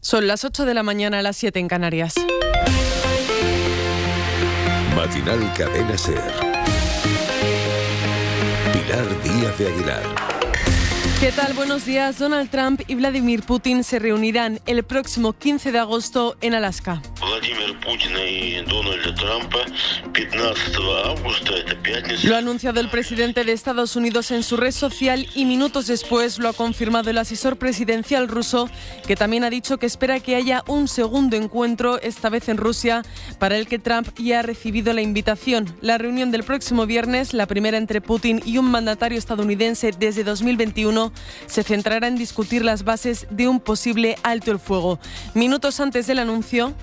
Son las 8 de la mañana, a las 7 en Canarias. Matinal Cadena SER. Pilar Díaz de Aguilar. ¿Qué tal? Buenos días. Donald Trump y Vladimir Putin se reunirán el próximo 15 de agosto en Alaska. Lo ha anunciado el presidente de Estados Unidos en su red social y minutos después lo ha confirmado el asesor presidencial ruso, que también ha dicho que espera que haya un segundo encuentro, esta vez en Rusia, para el que Trump ya ha recibido la invitación. La reunión del próximo viernes, la primera entre Putin y un mandatario estadounidense desde 2021, se centrará en discutir las bases de un posible alto el fuego. Minutos antes del anuncio,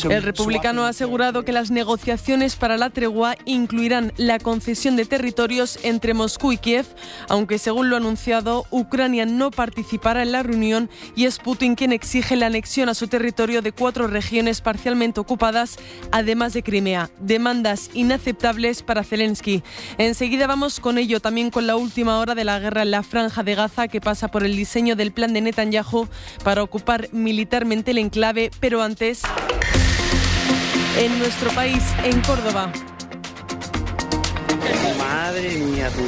el republicano ha asegurado que las negociaciones para la tregua incluirán la concesión de territorios entre Moscú y Kiev, aunque según lo anunciado, Ucrania no participará en la reunión y es Putin quien exige la anexión a su territorio de 4 regiones parcialmente ocupadas, además de Crimea. Demandas inaceptables para Zelensky. Enseguida vamos con ello, también con la última hora de la guerra en la Franja de Gaza, que pasa por el diseño del plan de Netanyahu para ocupar militarmente el enclave, pero antes, en nuestro país, en Córdoba. Madre mía, tú.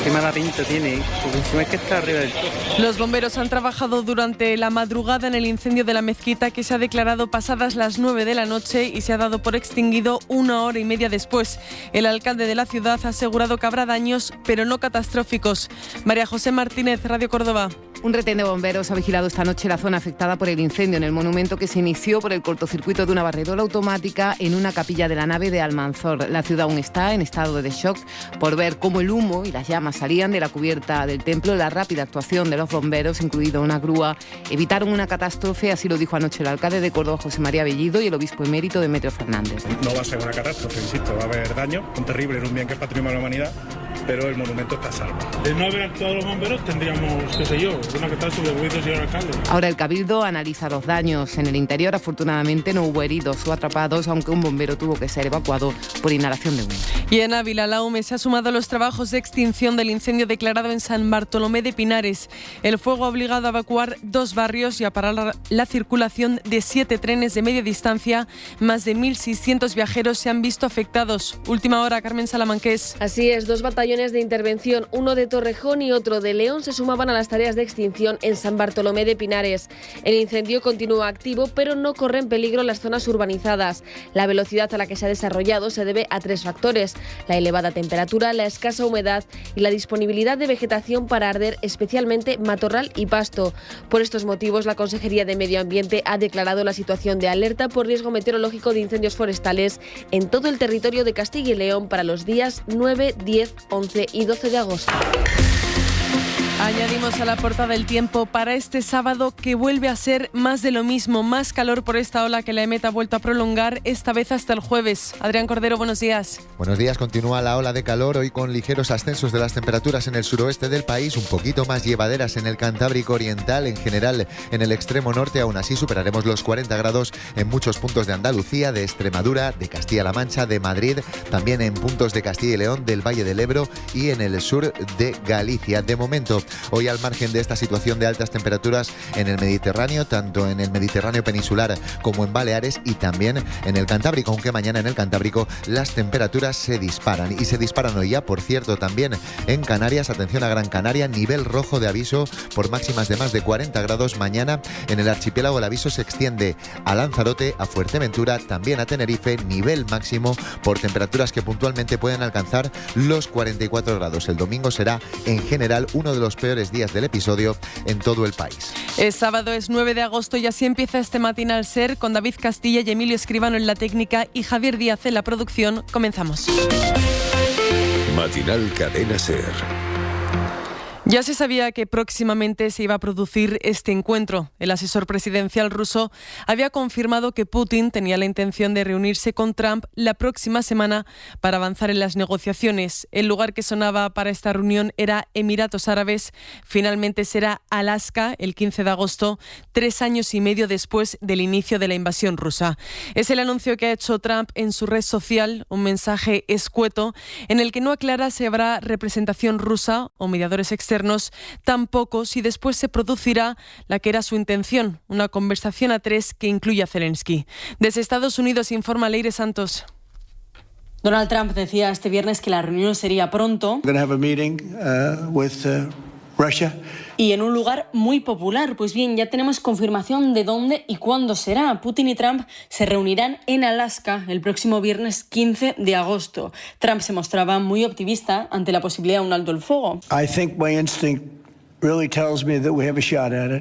Qué mala pinta tiene, porque encima es que está arriba del todo. Los bomberos han trabajado durante la madrugada en el incendio de la mezquita, que se ha declarado pasadas las 9 de la noche y se ha dado por extinguido 1 hora y media después. El alcalde de la ciudad ha asegurado que habrá daños, pero no catastróficos. María José Martínez, Radio Córdoba. Un retén de bomberos ha vigilado esta noche la zona afectada por el incendio en el monumento, que se inició por el cortocircuito de una barredora automática en una capilla de la nave de Almanzor. La ciudad aún está en estado de shock por ver cómo el humo y las llamas salían de la cubierta del templo. La rápida actuación de los bomberos, incluido una grúa, evitaron una catástrofe, así lo dijo anoche el alcalde de Córdoba, José María Bellido, y el obispo emérito, Demetrio Fernández. No va a ser una catástrofe, insisto, va a haber daño, un terrible en un bien que es patrimonio de la humanidad, pero el monumento está a salvo. De no haber actuado los bomberos tendríamos, qué sé yo, una catástrofe, como dice el señor alcalde. Ahora el Cabildo analiza los daños. En el interior, afortunadamente, no hubo heridos o atrapados, aunque un bombero tuvo que ser evacuado por inhalación de humo. Y en Ávila, la UME se ha sumado a los trabajos de extinción del incendio declarado en San Bartolomé de Pinares. El fuego ha obligado a evacuar 2 barrios y a parar la circulación de 7 trenes de media distancia. Más de 1.600 viajeros se han visto afectados. Última hora, Carmen Salamanqués. Así es, 2 batallones de intervención, uno de Torrejón y otro de León, se sumaban a las tareas de extinción en San Bartolomé de Pinares. El incendio continúa activo, pero no corre en peligro las zonas urbanizadas. La velocidad a la que se ha desarrollado se debe a 3 factores: la elevada temperatura, la escasa humedad y la disponibilidad de vegetación para arder, especialmente matorral y pasto. Por estos motivos, la Consejería de Medio Ambiente ha declarado la situación de alerta por riesgo meteorológico de incendios forestales en todo el territorio de Castilla y León para los días 9, 10, 11 y 12 de agosto. Añadimos a la portada el tiempo para este sábado, que vuelve a ser más de lo mismo, más calor por esta ola que la EMET ha vuelto a prolongar, esta vez hasta el jueves. Adrián Cordero, buenos días. Buenos días, continúa la ola de calor, hoy con ligeros ascensos de las temperaturas en el suroeste del país, un poquito más llevaderas en el Cantábrico Oriental, en general en el extremo norte. Aún así superaremos los 40 grados en muchos puntos de Andalucía, de Extremadura, de Castilla-La Mancha, de Madrid, también en puntos de Castilla y León, del Valle del Ebro y en el sur de Galicia. De momento, hoy, al margen de esta situación de altas temperaturas en el Mediterráneo, tanto en el Mediterráneo peninsular como en Baleares y también en el Cantábrico, aunque mañana en el Cantábrico las temperaturas se disparan. Y se disparan hoy ya, por cierto, también en Canarias. Atención a Gran Canaria, nivel rojo de aviso por máximas de más de 40 grados. Mañana en el archipiélago el aviso se extiende a Lanzarote, a Fuerteventura, también a Tenerife, nivel máximo por temperaturas que puntualmente pueden alcanzar los 44 grados. El domingo será en general uno de los peores días del episodio en todo el país. El sábado es 9 de agosto y así empieza este matinal SER, con David Castilla y Emilio Escribano en la técnica y Javier Díaz en la producción. Comenzamos. Matinal Cadena SER. Ya se sabía que próximamente se iba a producir este encuentro. El asesor presidencial ruso había confirmado que Putin tenía la intención de reunirse con Trump la próxima semana para avanzar en las negociaciones. El lugar que sonaba para esta reunión era Emiratos Árabes. Finalmente será Alaska el 15 de agosto, 3 años y medio después del inicio de la invasión rusa. Es el anuncio que ha hecho Trump en su red social, un mensaje escueto en el que no aclara si habrá representación rusa o mediadores externos, tampoco si después se producirá la que era su intención, una conversación a 3 que incluya a Zelensky. Desde Estados Unidos informa Leire Santos. Donald Trump decía este viernes que la reunión sería pronto y en un lugar muy popular. Pues bien, ya tenemos confirmación de dónde y cuándo será. Putin y Trump se reunirán en Alaska el próximo viernes 15 de agosto. Trump se mostraba muy optimista ante la posibilidad de un alto el fuego.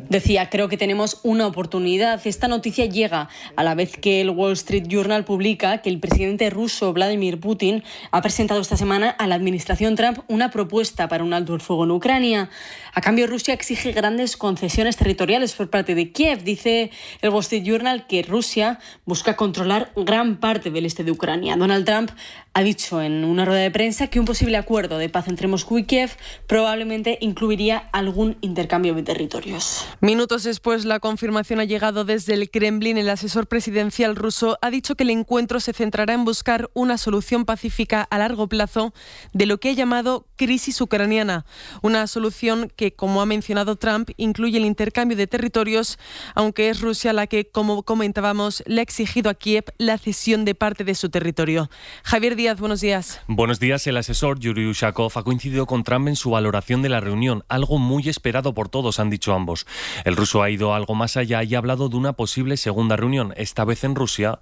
Decía, creo que tenemos una oportunidad. Esta noticia llega a la vez que el Wall Street Journal publica que el presidente ruso Vladimir Putin ha presentado esta semana a la administración Trump una propuesta para un alto el fuego en Ucrania. A cambio, Rusia exige grandes concesiones territoriales por parte de Kiev. Dice el Wall Street Journal que Rusia busca controlar gran parte del este de Ucrania. Donald Trump ha dicho en una rueda de prensa que un posible acuerdo de paz entre Moscú y Kiev probablemente incluiría algún intercambio de territorios. Minutos después, la confirmación ha llegado desde el Kremlin. El asesor presidencial ruso ha dicho que el encuentro se centrará en buscar una solución pacífica a largo plazo de lo que ha llamado crisis ucraniana. Una solución que, como ha mencionado Trump, incluye el intercambio de territorios, aunque es Rusia la que, como comentábamos, le ha exigido a Kiev la cesión de parte de su territorio. Javier Díaz, buenos días. Buenos días. El asesor Yuri Ushakov ha coincidido con Trump en su valoración de la reunión, algo muy esperado por todos, han dicho ambos. El ruso ha ido algo más allá y ha hablado de una posible segunda reunión, esta vez en Rusia.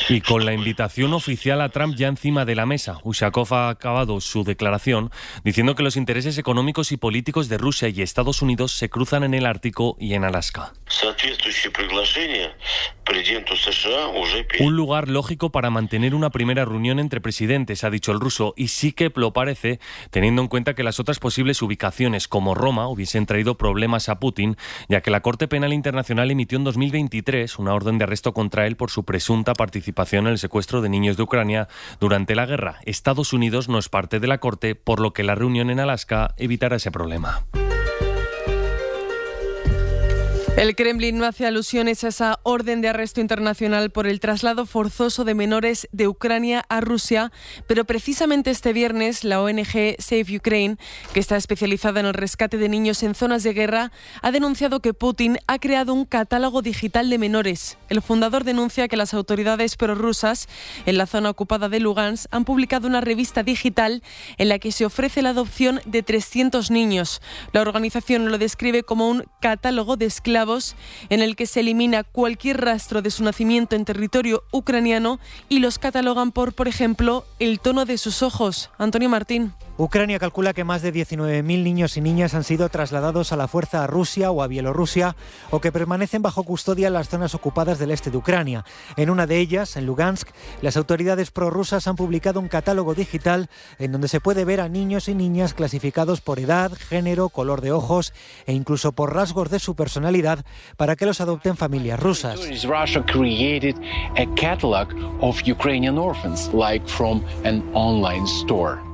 Y con la invitación oficial a Trump ya encima de la mesa. Ushakov ha acabado su declaración diciendo que los intereses económicos y políticos de Rusia y Estados Unidos se cruzan en el Ártico y en Alaska. Un lugar lógico para mantener una primera reunión entre presidentes, ha dicho el ruso, y sí que lo parece, teniendo en cuenta que las otras posibles ubicaciones, como Roma, hubiesen traído problemas a Putin, ya que la Corte Penal Internacional emitió en 2023 una orden de arresto contra él por su presunta participación en el secuestro de niños de Ucrania durante la guerra. Estados Unidos no es parte de la Corte, por lo que la reunión en Alaska evitará ese problema. El Kremlin no hace alusiones a esa orden de arresto internacional por el traslado forzoso de menores de Ucrania a Rusia, pero precisamente este viernes la ONG Save Ukraine, que está especializada en el rescate de niños en zonas de guerra, ha denunciado que Putin ha creado un catálogo digital de menores. El fundador denuncia que las autoridades prorrusas en la zona ocupada de Lugansk han publicado una revista digital en la que se ofrece la adopción de 300 niños. La organización lo describe como un catálogo de esclavos en el que se elimina cualquier rastro de su nacimiento en territorio ucraniano y los catalogan por ejemplo, el tono de sus ojos. Antonio Martín. Ucrania calcula que más de 19.000 niños y niñas han sido trasladados a la fuerza a Rusia o a Bielorrusia o que permanecen bajo custodia en las zonas ocupadas del este de Ucrania. En una de ellas, en Lugansk, las autoridades prorrusas han publicado un catálogo digital en donde se puede ver a niños y niñas clasificados por edad, género, color de ojos e incluso por rasgos de su personalidad para que los adopten familias rusas.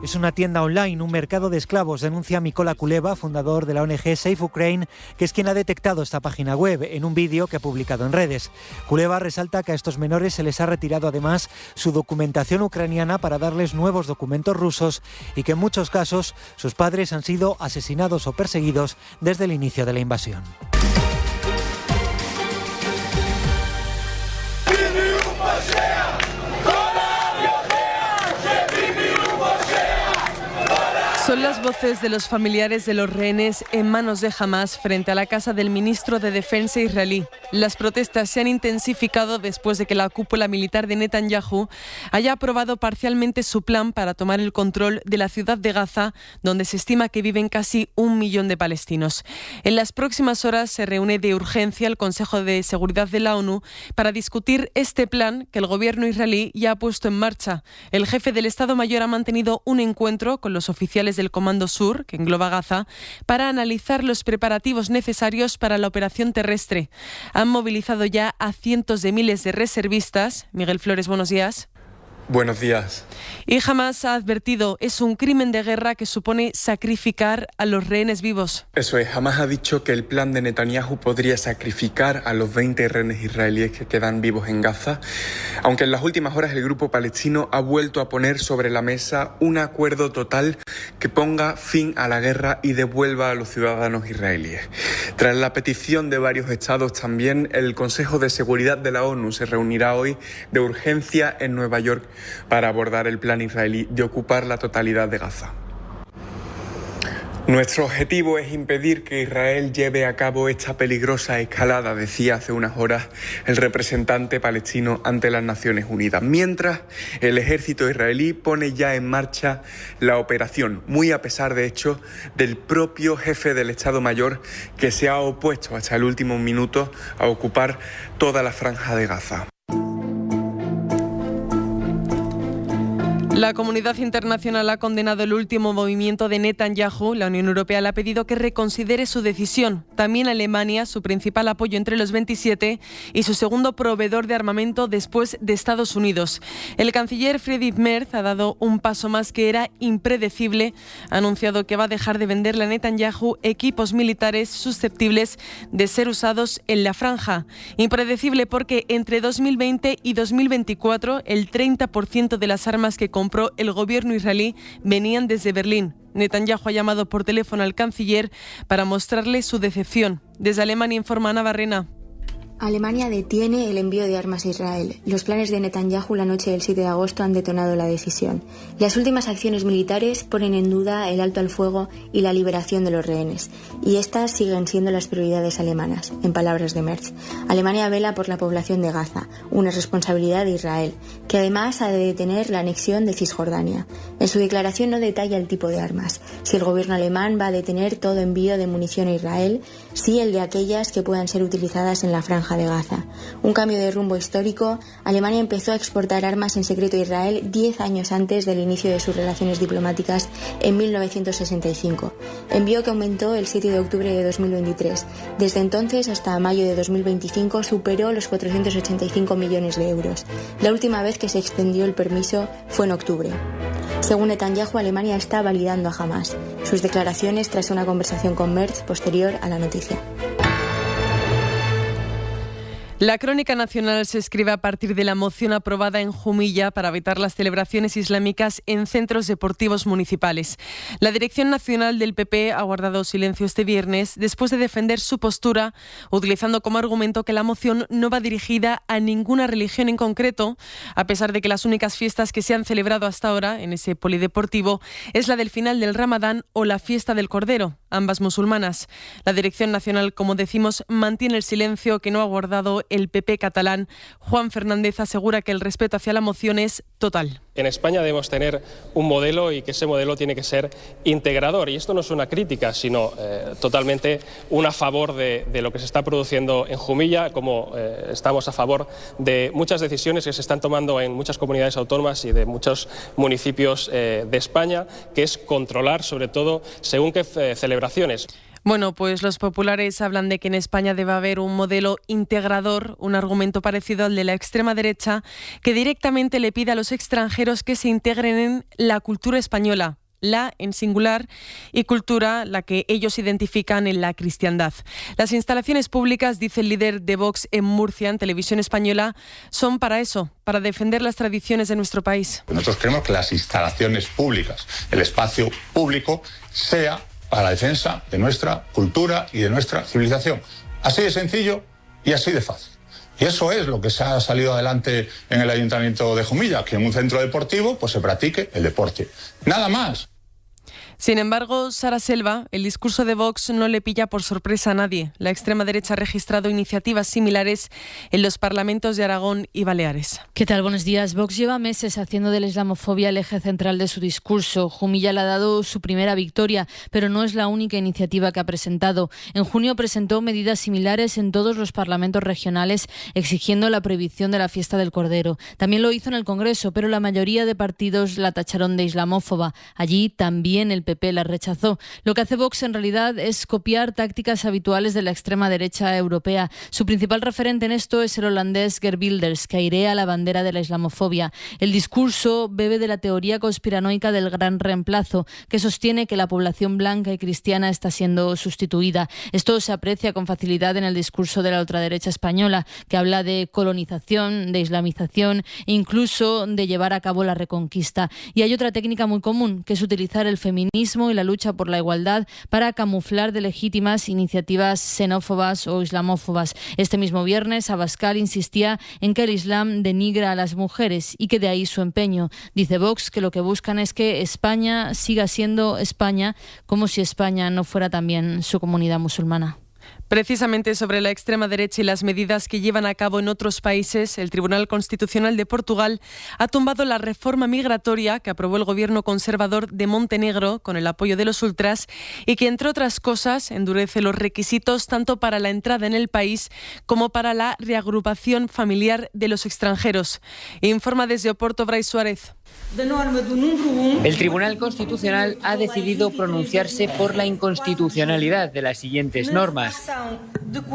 Es una tienda online, un mercado de esclavos, denuncia Mykola Kuleva, fundador de la ONG Save Ukraine, que es quien ha detectado esta página web en un vídeo que ha publicado en redes. Kuleva resalta que a estos menores se les ha retirado además su documentación ucraniana para darles nuevos documentos rusos y que en muchos casos sus padres han sido asesinados o perseguidos desde el inicio de la invasión. Son las voces de los familiares de los rehenes en manos de Hamás frente a la casa del ministro de Defensa israelí. Las protestas se han intensificado después de que la cúpula militar de Netanyahu haya aprobado parcialmente su plan para tomar el control de la ciudad de Gaza, donde se estima que viven casi 1 millón de palestinos. En las próximas horas se reúne de urgencia el Consejo de Seguridad de la ONU para discutir este plan que el gobierno israelí ya ha puesto en marcha. El jefe del Estado Mayor ha mantenido un encuentro con los oficiales civiles del Comando Sur, que engloba Gaza, para analizar los preparativos necesarios para la operación terrestre. Han movilizado ya a cientos de miles de reservistas. Miguel Flores, buenos días. Buenos días. Y Hamás ha advertido, es un crimen de guerra que supone sacrificar a los rehenes vivos. Eso es, Hamás ha dicho que el plan de Netanyahu podría sacrificar a los 20 rehenes israelíes que quedan vivos en Gaza, aunque en las últimas horas el grupo palestino ha vuelto a poner sobre la mesa un acuerdo total que ponga fin a la guerra y devuelva a los ciudadanos israelíes. Tras la petición de varios estados también, el Consejo de Seguridad de la ONU se reunirá hoy de urgencia en Nueva York para abordar el plan israelí de ocupar la totalidad de Gaza. Nuestro objetivo es impedir que Israel lleve a cabo esta peligrosa escalada, decía hace unas horas el representante palestino ante las Naciones Unidas. Mientras, el ejército israelí pone ya en marcha la operación, muy a pesar, de hecho, del propio jefe del Estado Mayor, que se ha opuesto hasta el último minuto a ocupar toda la franja de Gaza. La comunidad internacional ha condenado el último movimiento de Netanyahu. La Unión Europea le ha pedido que reconsidere su decisión. También Alemania, su principal apoyo entre los 27 y su segundo proveedor de armamento después de Estados Unidos. El canciller Friedrich Merz ha dado un paso más que era impredecible. Ha anunciado que va a dejar de venderle a Netanyahu equipos militares susceptibles de ser usados en la franja. Impredecible porque entre 2020 y 2024 el 30% de las armas que compró el gobierno israelí venían desde Berlín. Netanyahu ha llamado por teléfono al canciller para mostrarle su decepción. Desde Alemania informa Ana Barrena. Alemania detiene el envío de armas a Israel. Los planes de Netanyahu la noche del 7 de agosto han detonado la decisión. Las últimas acciones militares ponen en duda el alto al fuego y la liberación de los rehenes. Y estas siguen siendo las prioridades alemanas, en palabras de Merz. Alemania vela por la población de Gaza, una responsabilidad de Israel, que además ha de detener la anexión de Cisjordania. En su declaración no detalla el tipo de armas. Si el gobierno alemán va a detener todo envío de munición a Israel, sí el de aquellas que puedan ser utilizadas en la franja de Gaza. Un cambio de rumbo histórico. Alemania empezó a exportar armas en secreto a Israel 10 años antes del inicio de sus relaciones diplomáticas en 1965. Envío que aumentó el 7 de octubre de 2023. Desde entonces hasta mayo de 2025 superó los 485 millones de euros. La última vez que se extendió el permiso fue en octubre. Según Netanyahu, Alemania está validando a Hamás. Sus declaraciones tras una conversación con Merz posterior a la noticia. La crónica nacional se escribe a partir de la moción aprobada en Jumilla para vetar las celebraciones islámicas en centros deportivos municipales. La Dirección Nacional del PP ha guardado silencio este viernes después de defender su postura, utilizando como argumento que la moción no va dirigida a ninguna religión en concreto, a pesar de que las únicas fiestas que se han celebrado hasta ahora en ese polideportivo es la del final del Ramadán o la fiesta del Cordero, ambas musulmanas. La Dirección Nacional, como decimos, mantiene el silencio que no ha guardado el PP catalán. Juan Fernández asegura que el respeto hacia la moción es total. En España debemos tener un modelo y que ese modelo tiene que ser integrador. Y esto no es una crítica, sino totalmente un a favor de lo que se está produciendo en Jumilla, como estamos a favor de muchas decisiones que se están tomando en muchas comunidades autónomas y de muchos municipios de España, que es controlar sobre todo según qué celebraciones. Bueno, pues los populares hablan de que en España debe haber un modelo integrador, un argumento parecido al de la extrema derecha, que directamente le pide a los extranjeros que se integren en la cultura española. La en singular y cultura, la que ellos identifican en la cristiandad. Las instalaciones públicas, dice el líder de Vox en Murcia, en Televisión Española, son para eso, para defender las tradiciones de nuestro país. Nosotros queremos que las instalaciones públicas, el espacio público, sea para la defensa de nuestra cultura y de nuestra civilización. Así de sencillo y así de fácil. Y eso es lo que se ha salido adelante en el Ayuntamiento de Jumilla, que en un centro deportivo pues se practique el deporte. Nada más. Sin embargo, Sara Selva, el discurso de Vox no le pilla por sorpresa a nadie. La extrema derecha ha registrado iniciativas similares en los parlamentos de Aragón y Baleares. ¿Qué tal? Buenos días. Vox lleva meses haciendo de la islamofobia el eje central de su discurso. Jumilla le ha dado su primera victoria, pero no es la única iniciativa que ha presentado. En junio presentó medidas similares en todos los parlamentos regionales, exigiendo la prohibición de la fiesta del Cordero. También lo hizo en el Congreso, pero la mayoría de partidos la tacharon de islamófoba. Allí también el PP PP las rechazó. Lo que hace Vox en realidad es copiar tácticas habituales de la extrema derecha europea. Su principal referente en esto es el holandés Geert Wilders, que airea la bandera de la islamofobia. El discurso bebe de la teoría conspiranoica del gran reemplazo, que sostiene que la población blanca y cristiana está siendo sustituida. Esto se aprecia con facilidad en el discurso de la ultraderecha española, que habla de colonización, de islamización e incluso de llevar a cabo la reconquista. Y hay otra técnica muy común, que es utilizar el feminismo y la lucha por la igualdad para camuflar de legítimas iniciativas xenófobas o islamófobas. Este mismo viernes, Abascal insistía en que el Islam denigra a las mujeres y que de ahí su empeño. Dice Vox que lo que buscan es que España siga siendo España, como si España no fuera también su comunidad musulmana. Precisamente sobre la extrema derecha y las medidas que llevan a cabo en otros países, el Tribunal Constitucional de Portugal ha tumbado la reforma migratoria que aprobó el gobierno conservador de Montenegro con el apoyo de los ultras y que, entre otras cosas, endurece los requisitos tanto para la entrada en el país como para la reagrupación familiar de los extranjeros. Informa desde Oporto Brais Suárez. El Tribunal Constitucional ha decidido pronunciarse por la inconstitucionalidad de las siguientes normas.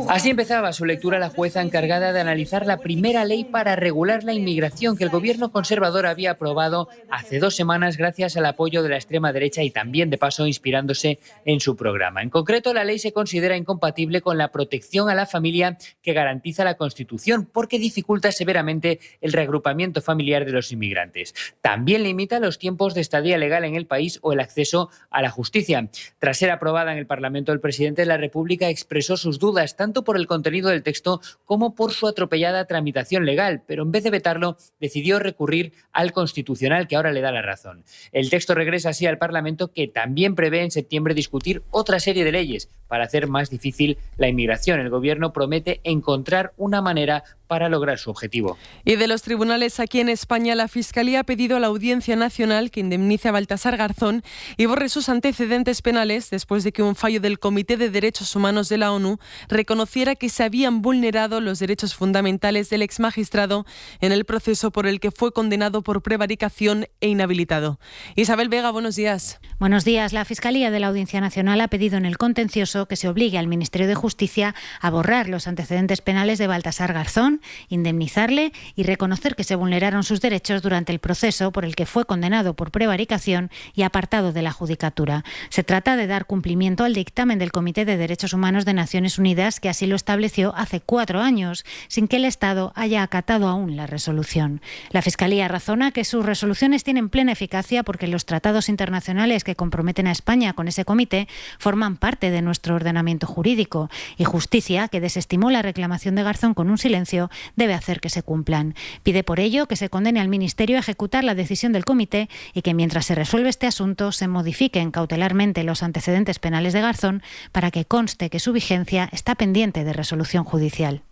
Así empezaba su lectura la jueza encargada de analizar la primera ley para regular la inmigración que el gobierno conservador había aprobado hace 2 semanas gracias al apoyo de la extrema derecha y también, de paso, inspirándose en su programa. En concreto, la ley se considera incompatible con la protección a la familia que garantiza la Constitución porque dificulta severamente el reagrupamiento familiar de los inmigrantes. También limita los tiempos de estadía legal en el país o el acceso a la justicia. Tras ser aprobada en el Parlamento, el presidente de la República expresó sus dudas tanto por el contenido del texto como por su atropellada tramitación legal, pero en vez de vetarlo, decidió recurrir al Constitucional, que ahora le da la razón. El texto regresa así al Parlamento, que también prevé en septiembre discutir otra serie de leyes para hacer más difícil la inmigración. El Gobierno promete encontrar una manera para lograr su objetivo. Y de los tribunales aquí en España, la Fiscalía ha pedido a la Audiencia Nacional que indemnice a Baltasar Garzón y borre sus antecedentes penales después de que un fallo del Comité de Derechos Humanos de la ONU reconociera que se habían vulnerado los derechos fundamentales del exmagistrado en el proceso por el que fue condenado por prevaricación e inhabilitado. Isabel Vega, buenos días. Buenos días. La Fiscalía de la Audiencia Nacional ha pedido en el contencioso que se obligue al Ministerio de Justicia a borrar los antecedentes penales de Baltasar Garzón, indemnizarle y reconocer que se vulneraron sus derechos durante el proceso por el que fue condenado por prevaricación y apartado de la judicatura. Se trata de dar cumplimiento al dictamen del Comité de Derechos Humanos de Naciones Unidas, que así lo estableció hace 4 años, sin que el Estado haya acatado aún la resolución. La Fiscalía razona que sus resoluciones tienen plena eficacia porque los tratados internacionales que comprometen a España con ese comité forman parte de nuestro ordenamiento jurídico, y Justicia, que desestimó la reclamación de Garzón con un silencio, debe hacer que se cumplan. Pide por ello que se condene al Ministerio a ejecutar la decisión del comité y que mientras se resuelve este asunto se modifiquen cautelarmente los antecedentes penales de Garzón para que conste que su vigencia está pendiente de resolución judicial.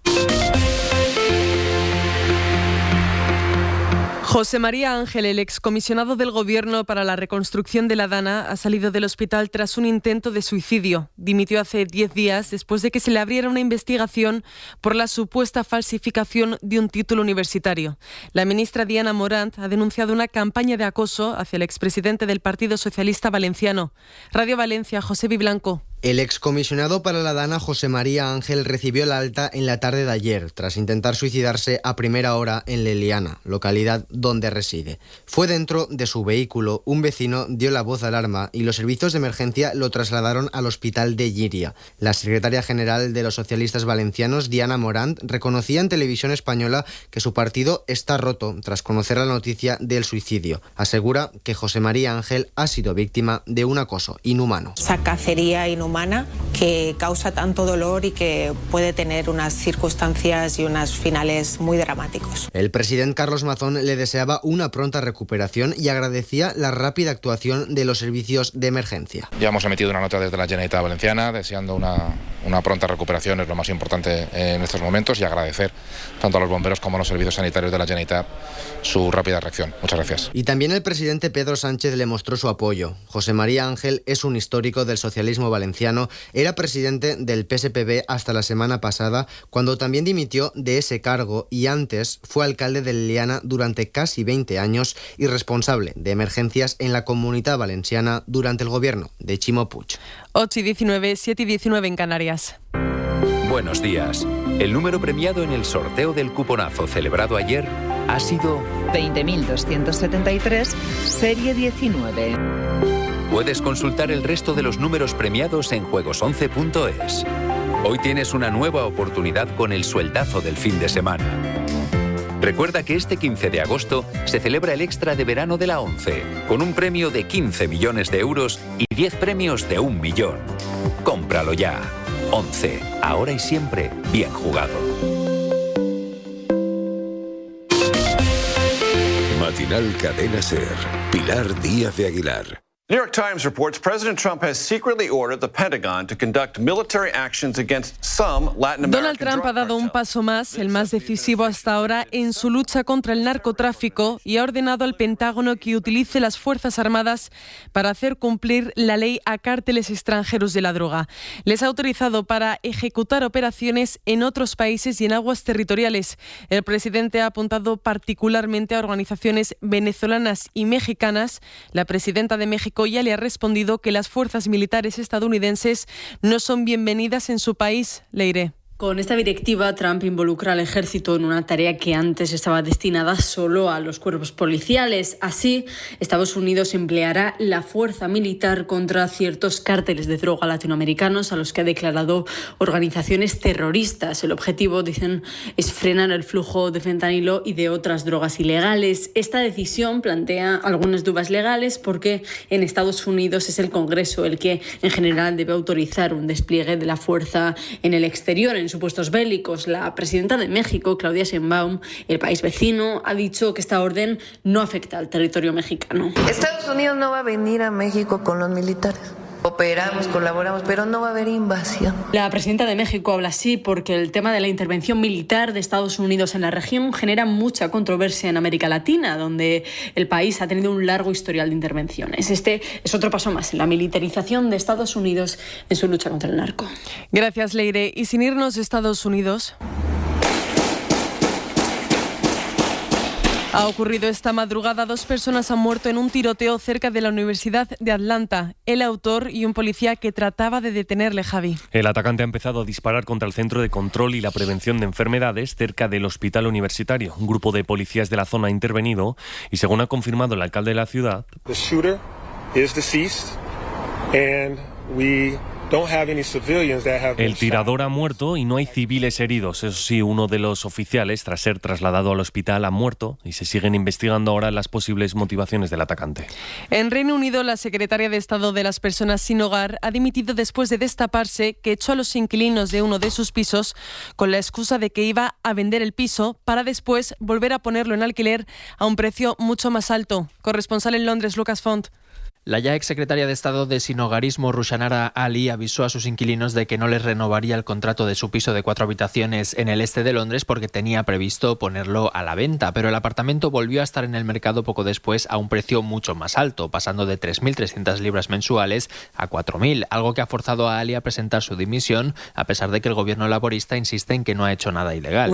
José María Ángel, el excomisionado del Gobierno para la reconstrucción de la Dana, ha salido del hospital tras un intento de suicidio. Dimitió hace 10 días después de que se le abriera una investigación por la supuesta falsificación de un título universitario. La ministra Diana Morant ha denunciado una campaña de acoso hacia el expresidente del Partido Socialista Valenciano. Radio Valencia, José Viblanco. El excomisionado para la Dana, José María Ángel, recibió el alta en la tarde de ayer, tras intentar suicidarse a primera hora en Leliana, localidad donde reside. Fue dentro de su vehículo, un vecino dio la voz de alarma y los servicios de emergencia lo trasladaron al hospital de Llíria. La secretaria general de los socialistas valencianos, Diana Morant, reconocía en Televisión Española que su partido está roto tras conocer la noticia del suicidio. Asegura que José María Ángel ha sido víctima de un acoso inhumano. Esa cacería inhumana que causa tanto dolor y que puede tener unas circunstancias y unos finales muy dramáticos. El presidente Carlos Mazón le deseaba una pronta recuperación y agradecía la rápida actuación de los servicios de emergencia. Ya hemos emitido una nota desde la Generalitat Valenciana deseando una pronta recuperación, es lo más importante en estos momentos, y agradecer tanto a los bomberos como a los servicios sanitarios de la Generalitat su rápida reacción. Muchas gracias. Y también el presidente Pedro Sánchez le mostró su apoyo. José María Ángel es un histórico del socialismo valenciano, era Era presidente del PSPB hasta la semana pasada, cuando también dimitió de ese cargo, y antes fue alcalde de Lliana durante casi 20 años y responsable de emergencias en la Comunitat Valenciana durante el gobierno de Ximo Puig. 8:19, 7:19 en Canarias. Buenos días. El número premiado en el sorteo del cuponazo celebrado ayer ha sido 20.273, serie 19. Puedes consultar el resto de los números premiados en juegos11.es. Hoy tienes una nueva oportunidad con el sueldazo del fin de semana. Recuerda que este 15 de agosto se celebra el extra de verano de la 11, con un premio de 15 millones de euros y 10 premios de 1 millón. Cómpralo ya. 11. Ahora y siempre, bien jugado. Matinal Cadena SER. Pilar Díaz de Aguilar. New York Times reports President Trump has secretly ordered the Pentagon to conduct military actions against some Latin American Donald Trump ha dado un paso más, el más decisivo hasta ahora, en su lucha contra el narcotráfico y ha ordenado al Pentágono que utilice las Fuerzas Armadas para hacer cumplir la ley a cárteles extranjeros de la droga. Les ha autorizado para ejecutar operaciones en otros países y en aguas territoriales. El presidente ha apuntado particularmente a organizaciones venezolanas y mexicanas. La presidenta de México ya le ha respondido que las fuerzas militares estadounidenses no son bienvenidas en su país. Leiré. Con esta directiva, Trump involucra al ejército en una tarea que antes estaba destinada solo a los cuerpos policiales. Así, Estados Unidos empleará la fuerza militar contra ciertos cárteles de droga latinoamericanos a los que ha declarado organizaciones terroristas. El objetivo, dicen, es frenar el flujo de fentanilo y de otras drogas ilegales. Esta decisión plantea algunas dudas legales porque en Estados Unidos es el Congreso el que, en general, debe autorizar un despliegue de la fuerza en el exterior, en supuestos bélicos. La presidenta de México, Claudia Sheinbaum, el país vecino, ha dicho que esta orden no afecta al territorio mexicano. Estados Unidos no va a venir a México con los militares. Cooperamos, colaboramos, pero no va a haber invasión. La presidenta de México habla así porque el tema de la intervención militar de Estados Unidos en la región genera mucha controversia en América Latina, donde el país ha tenido un largo historial de intervenciones. Este es otro paso más en la militarización de Estados Unidos en su lucha contra el narco. Gracias, Leire. Y sin irnos a Estados Unidos, ha ocurrido esta madrugada. 2 personas han muerto en un tiroteo cerca de la Universidad de Atlanta. El autor y un policía que trataba de detenerle, Javi. El atacante ha empezado a disparar contra el Centro de Control y la Prevención de Enfermedades cerca del hospital universitario. Un grupo de policías de la zona ha intervenido y, según ha confirmado el alcalde de la ciudad, The shooter is deceased and we el tirador ha muerto y no hay civiles heridos. Eso sí, uno de los oficiales, tras ser trasladado al hospital, ha muerto y se siguen investigando ahora las posibles motivaciones del atacante. En Reino Unido, la secretaria de Estado de las Personas sin Hogar ha dimitido después de destaparse que echó a los inquilinos de uno de sus pisos con la excusa de que iba a vender el piso para después volver a ponerlo en alquiler a un precio mucho más alto. Corresponsal en Londres, Lucas Font. La ya exsecretaria de Estado de Sinhogarismo, Rushanara Ali, avisó a sus inquilinos de que no les renovaría el contrato de su piso de 4 habitaciones en el este de Londres porque tenía previsto ponerlo a la venta, pero el apartamento volvió a estar en el mercado poco después a un precio mucho más alto, pasando de 3.300 libras mensuales a 4.000, algo que ha forzado a Ali a presentar su dimisión, a pesar de que el gobierno laborista insiste en que no ha hecho nada ilegal.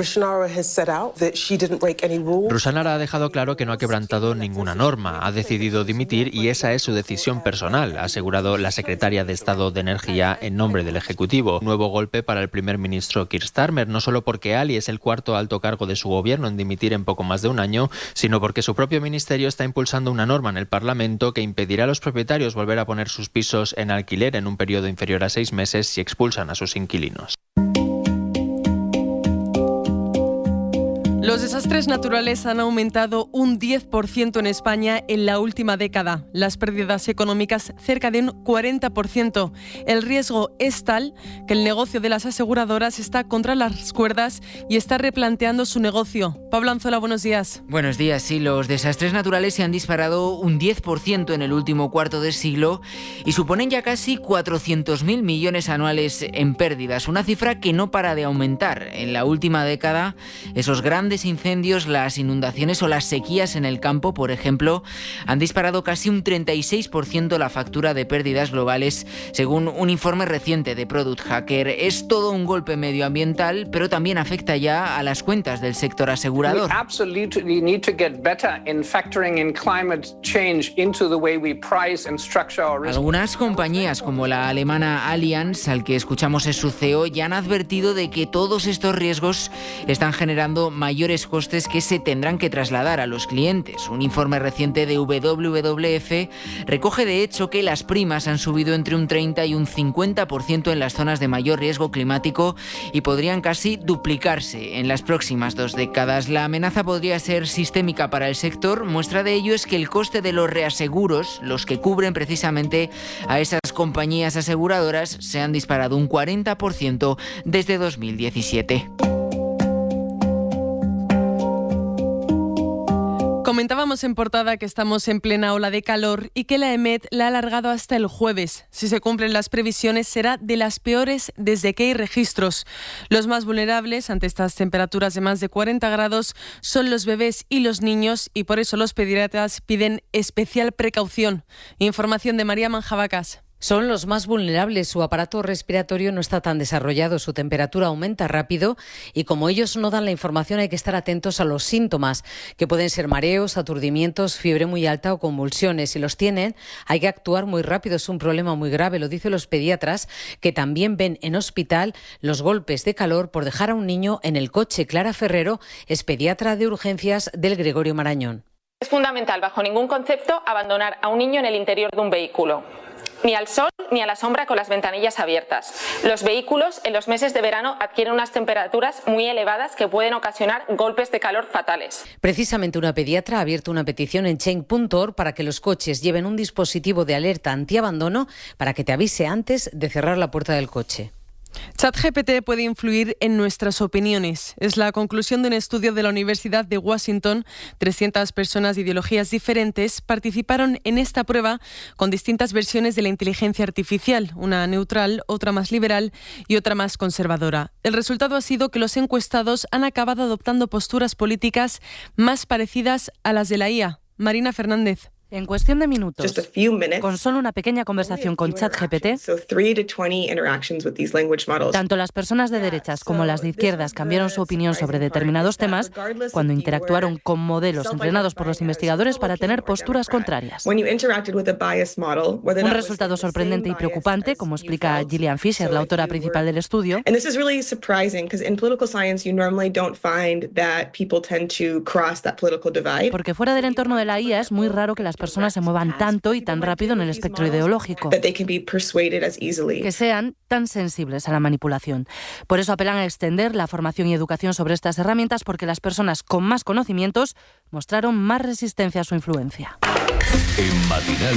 Rushanara ha dejado claro que no ha quebrantado ninguna norma, ha decidido dimitir y esa es su decisión personal, ha asegurado la secretaria de Estado de Energía en nombre del Ejecutivo. Nuevo golpe para el primer ministro Keir Starmer, no solo porque Ali es el 4º alto cargo de su gobierno en dimitir en poco más de un año, sino porque su propio ministerio está impulsando una norma en el Parlamento que impedirá a los propietarios volver a poner sus pisos en alquiler en un periodo inferior a 6 meses si expulsan a sus inquilinos. Los desastres naturales han aumentado un 10% en España en la última década. Las pérdidas económicas cerca de un 40%. El riesgo es tal que el negocio de las aseguradoras está contra las cuerdas y está replanteando su negocio. Pablo Anzola, buenos días. Buenos días. Sí, los desastres naturales se han disparado un 10% en el último cuarto de siglo y suponen ya casi 400.000 millones anuales en pérdidas. Una cifra que no para de aumentar. En la última década, esos grandes grandes incendios, las inundaciones o las sequías en el campo, por ejemplo, han disparado casi un 36% la factura de pérdidas globales, según un informe reciente de Product Hacker. Es todo un golpe medioambiental, pero también afecta ya a las cuentas del sector asegurador. Algunas compañías, como la alemana Allianz, al que escuchamos es su CEO, ya han advertido de que todos estos riesgos están generando mayores costes que se tendrán que trasladar a los clientes. Un informe reciente de WWF recoge de hecho que las primas han subido entre un 30 y un 50% en las zonas de mayor riesgo climático y podrían casi duplicarse en las próximas 2 décadas. La amenaza podría ser sistémica para el sector. Muestra de ello es que el coste de los reaseguros, los que cubren precisamente a esas compañías aseguradoras, se han disparado un 40% desde 2017. Comentábamos en portada que estamos en plena ola de calor y que la EMET la ha alargado hasta el jueves. Si se cumplen las previsiones, será de las peores desde que hay registros. Los más vulnerables ante estas temperaturas de más de 40 grados son los bebés y los niños, y por eso los pediatras piden especial precaución. Información de María Manjabacas. Son los más vulnerables, su aparato respiratorio no está tan desarrollado, su temperatura aumenta rápido y como ellos no dan la información hay que estar atentos a los síntomas, que pueden ser mareos, aturdimientos, fiebre muy alta o convulsiones. Si los tienen, hay que actuar muy rápido, es un problema muy grave, lo dicen los pediatras, que también ven en hospital los golpes de calor por dejar a un niño en el coche. Clara Ferrero es pediatra de urgencias del Gregorio Marañón. Es fundamental, bajo ningún concepto, abandonar a un niño en el interior de un vehículo. Ni al sol ni a la sombra con las ventanillas abiertas. Los vehículos en los meses de verano adquieren unas temperaturas muy elevadas que pueden ocasionar golpes de calor fatales. Precisamente una pediatra ha abierto una petición en change.org para que los coches lleven un dispositivo de alerta antiabandono para que te avise antes de cerrar la puerta del coche. ChatGPT puede influir en nuestras opiniones. Es la conclusión de un estudio de la Universidad de Washington. 300 personas de ideologías diferentes participaron en esta prueba con distintas versiones de la inteligencia artificial, una neutral, otra más liberal y otra más conservadora. El resultado ha sido que los encuestados han acabado adoptando posturas políticas más parecidas a las de la IA. Marina Fernández. En cuestión de minutos, con solo una pequeña conversación con ChatGPT, tanto las personas de derechas como las de izquierdas cambiaron su opinión sobre determinados temas cuando interactuaron con modelos entrenados por los investigadores para tener posturas contrarias. Un resultado sorprendente y preocupante, como explica Gillian Fisher, la autora principal del estudio, porque fuera del entorno de la IA es muy raro que las personas se muevan tanto y tan rápido en el espectro ideológico, que sean tan sensibles a la manipulación. Por eso apelan a extender la formación y educación sobre estas herramientas, porque las personas con más conocimientos mostraron más resistencia a su influencia. En Matinal,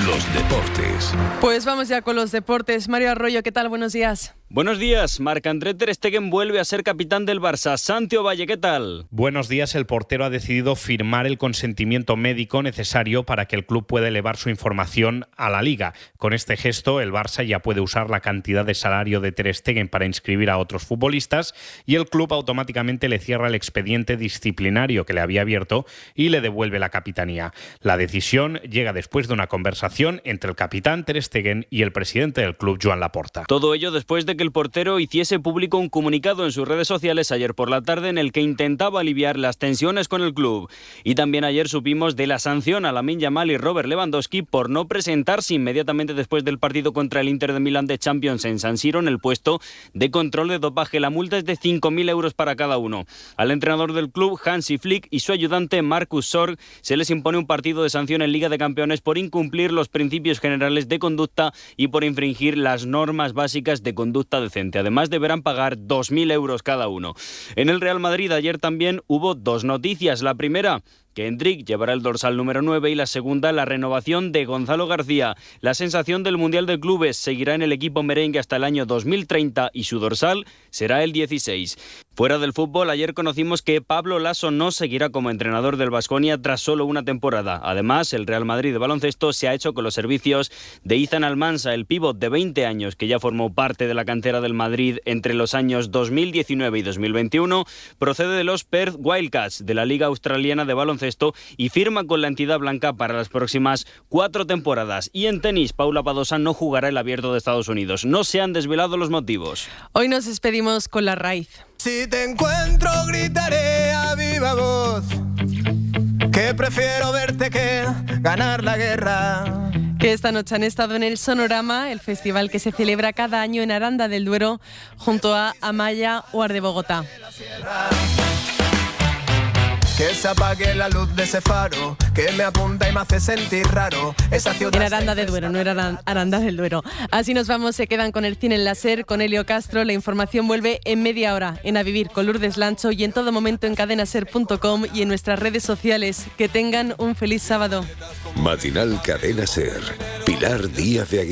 los deportes. Pues vamos ya con los deportes. Mario Arroyo, ¿qué tal? Buenos días. Buenos días. Marc-André ter Stegen vuelve a ser capitán del Barça. Santi Ovalle, ¿qué tal? Buenos días. El portero ha decidido firmar el consentimiento médico necesario para que el club pueda elevar su información a la Liga. Con este gesto, el Barça ya puede usar la cantidad de salario de ter Stegen para inscribir a otros futbolistas y el club automáticamente le cierra el expediente disciplinario que le había abierto y le devuelve la capitanía. La decisión llega después de una conversación entre el capitán ter Stegen y el presidente del club, Joan Laporta. Todo ello después de que el portero hiciese público un comunicado en sus redes sociales ayer por la tarde en el que intentaba aliviar las tensiones con el club. Y también ayer supimos de la sanción a Lamine Yamal y Robert Lewandowski por no presentarse inmediatamente después del partido contra el Inter de Milán de Champions en San Siro en el puesto de control de dopaje. La multa es de 5.000 euros para cada uno. Al entrenador del club, Hansi Flick, y su ayudante Markus Sorg se les impone un partido de sanción en Liga de Campeones por incumplir los principios generales de conducta y por infringir las normas básicas de conducta decente. Además, deberán pagar 2.000 euros cada uno. En el Real Madrid ayer también hubo dos noticias. La primera, Kendrick llevará el dorsal número 9 y la segunda, la renovación de Gonzalo García. La sensación del Mundial de Clubes seguirá en el equipo merengue hasta el año 2030 y su dorsal será el 16. Fuera del fútbol, ayer conocimos que Pablo Laso no seguirá como entrenador del Baskonia tras solo una temporada. Además, el Real Madrid de baloncesto se ha hecho con los servicios de Izan Almansa, el pívot de 20 años que ya formó parte de la cantera del Madrid entre los años 2019 y 2021, procede de los Perth Wildcats de la Liga Australiana de Baloncesto y firma con la entidad blanca para las próximas 4 temporadas. Y en tenis, Paula Badosa no jugará el Abierto de Estados Unidos. No se han desvelado los motivos. Hoy nos despedimos con La Raíz. Si te encuentro gritaré a viva voz que prefiero verte que ganar la guerra. Que esta noche han estado en el Sonorama, el festival que se celebra cada año en Aranda del Duero, junto a Amaya Oar de Bogotá. Que se apague la luz de ese faro que me apunta y me hace sentir raro. Esa ciudad en Aranda de Duero, no era Aranda del Duero. Así nos vamos, se quedan con el cine en la SER, con Elio Castro. La información vuelve en media hora en A Vivir con Lourdes Lancho y en todo momento en cadenaser.com y en nuestras redes sociales. Que tengan un feliz sábado. Matinal Cadena SER. Pilar Díaz de Aguilar.